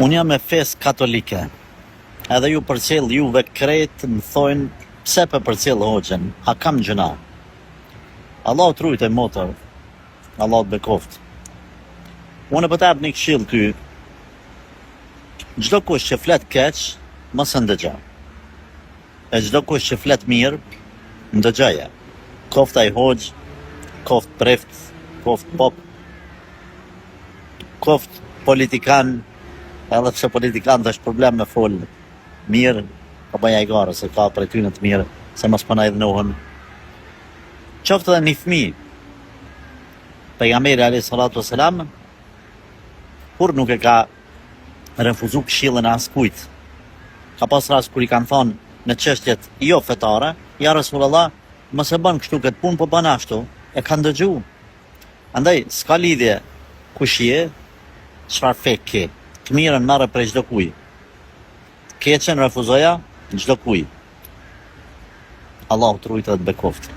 Unë jam me fesë katolike, edhe ju përcjell juve krejt më thojnë pse për përcjell hoxhen, a kam gjëna. Allah të rujtë e motër, Allah të bekoft. Unë për të apë një këshill ty, gjdo kush që flet keq, mos e ndëgja. E gjdo kush që flet mirë, ndëgjaja. Kofta i hoxh, koft preft, koft pop, koft politikan, edhe pse politikan është problem me fol mirë, ka bëja i garë, se ka për e ty në të mirë, se mos përna i dhënohën. Qoftë edhe një fëmijë, pejgamberi alayhi salatu wassalam, kur nuk e ka refuzu këshillën e askujt. Ka pas rast kur i kanë thonë në çështjet jo fetare, ja Rasulullah, mos e bën kështu këtë punë, po bën ashtu, e kanë dëgju. Andaj, s'ka lidhje kush je, çfarë fe ke. Të mirën marrë prej çdo kuj. Keqen refuzoja çdo kuj. Allahu të rujtë dhe të bekoft.